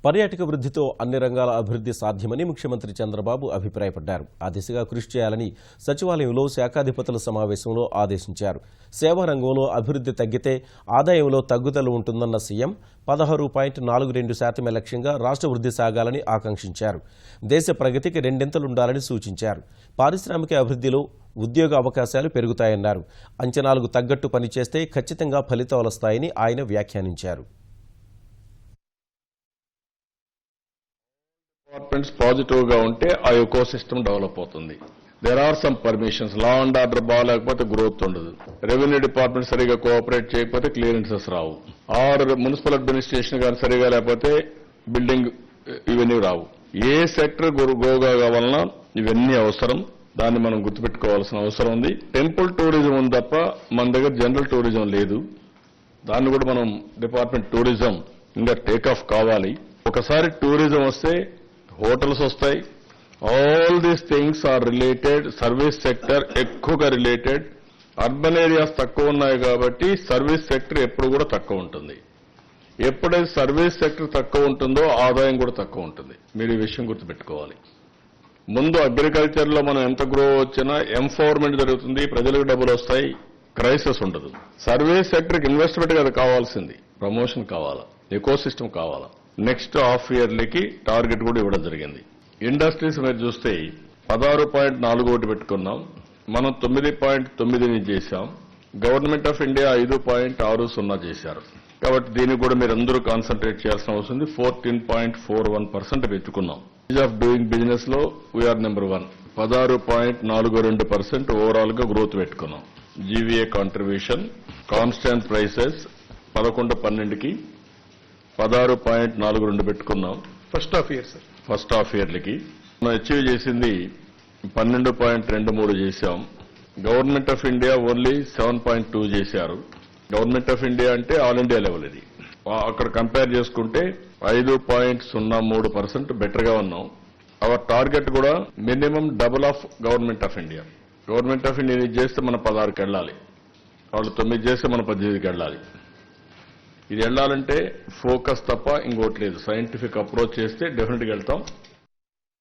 పర్యాటక వృద్ధితో అన్ని రంగాల అభివృద్ధి సాధ్యమని ముఖ్యమంత్రి చంద్రబాబు అభిప్రాయపడ్డారు. ఆ దిశగా కృషి చేయాలని సచివాలయంలో శాఖాధిపతుల సమావేశంలో ఆదేశించారు. సేవా రంగంలో అభివృద్ధి తగ్గితే ఆదాయంలో తగ్గుదల ఉంటుందన్న సీఎం 16.42% లక్ష్యంగా రాష్ట్ర వృద్ధి సాగాలని ఆకాంక్షించారు. దేశ ప్రగతికి రెండింతలుండాలని సూచించారు. పారిశ్రామిక అభివృద్ధిలో ఉద్యోగ అవకాశాలు పెరుగుతాయన్నారు. అంచనాలకు తగ్గట్టు పనిచేస్తే ఖచ్చితంగా ఫలితాలొస్తాయని ఆయన వ్యాఖ్యానించారు. డిపార్ట్మెంట్స్ పాజిటివ్ గా ఉంటే ఆ ఎకో సిస్టమ్ డెవలప్ అవుతుంది. There are some permissions, law and order బాగాలేకపోతే గ్రోత్ ఉండదు. రెవెన్యూ డిపార్ట్మెంట్ సరిగా కోఆపరేట్ చేయకపోతే క్లియరెన్సెస్ రావు. ఆర్ మున్సిపల్ అడ్మినిస్ట్రేషన్ గారు సరిగా లేకపోతే బిల్డింగ్ ఇవన్నీ రావు. ఏ సెక్టర్ గ్రోగా కావాలన్నా ఇవన్నీ అవసరం. దాన్ని మనం గుర్తుపెట్టుకోవాల్సిన అవసరం ఉంది. టెంపుల్ టూరిజం ఉంది తప్ప మన దగ్గర జనరల్ టూరిజం లేదు. దాన్ని కూడా మనం డిపార్ట్మెంట్ టూరిజం ఇంకా టేక్ ఆఫ్ కావాలి. ఒకసారి టూరిజం వస్తే హోటల్స్ వస్తాయి. All these things are related. Service sector ఎక్కువగా రిలేటెడ్. అర్బన్ ఏరియాస్ తక్కువ ఉన్నాయి కాబట్టి సర్వీస్ సెక్టర్ ఎప్పుడు కూడా తక్కువ ఉంటుంది. ఎప్పుడైతే సర్వీస్ సెక్టర్ తక్కువ ఉంటుందో ఆదాయం కూడా తక్కువ ఉంటుంది. మీరు ఈ విషయం గుర్తుపెట్టుకోవాలి. ముందు అగ్రికల్చర్ లో మనం ఎంత గ్రో వచ్చినా ఎంపవర్మెంట్ జరుగుతుంది, ప్రజలకు డబ్బులు వస్తాయి, క్రైసిస్ ఉండదు. సర్వీస్ సెక్టర్కి ఇన్వెస్ట్మెంట్ కదా కావాల్సింది, ప్రమోషన్ కావాలా, ఎకో సిస్టమ్ కావాలా. నెక్స్ట్ హాఫ్ ఇయర్లీకి టార్గెట్ కూడా ఇవ్వడం జరిగింది. ఇండస్ట్రీస్ మీరు చూస్తే 16.41 పెట్టుకున్నాం. మనం 9.9 చేశాం. గవర్నమెంట్ ఆఫ్ ఇండియా 5.60 చేశారు. కాబట్టి దీనికి కూడా మీరు అందరూ కాన్సన్ట్రేట్ చేయాల్సిన అవసరం ఉంది. 14.41% పెట్టుకున్నాం. ఈజ్ ఆఫ్ డూయింగ్ బిజినెస్ లో వీఆర్ నెంబర్ 1. 16.42% ఓవరాల్ గా గ్రోత్ పెట్టుకున్నాం. జీవీఏ కాంట్రిబ్యూషన్, కాన్స్టాంట్ ప్రైసెస్ 11-12కి 16.42 పెట్టుకున్నాం. First half year sir. First half ఇయర్లకి మనం అచీవ్ చేసింది 12.23 చేశాం. గవర్నమెంట్ ఆఫ్ ఇండియా ఓన్లీ 7.2 చేశారు. గవర్నమెంట్ ఆఫ్ ఇండియా అంటే ఆల్ ఇండియా లెవెల్ ఇది. అక్కడ కంపేర్ చేసుకుంటే 5.03% బెటర్ గా ఉన్నాం. అవర్ టార్గెట్ కూడా minimum double of government of India. Government of India ఇది చేస్తే మన 16కి వెళ్ళాలి. వాళ్ళు 9 చేస్తే మన 18కి వెళ్ళాలి. ఇది వెళ్ళాలంటే ఫోకస్ తప్ప ఇంకోటి లేదు. సైంటిఫిక్ అప్రోచ్ చేస్తే డెఫినెట్గా వెళ్తాం.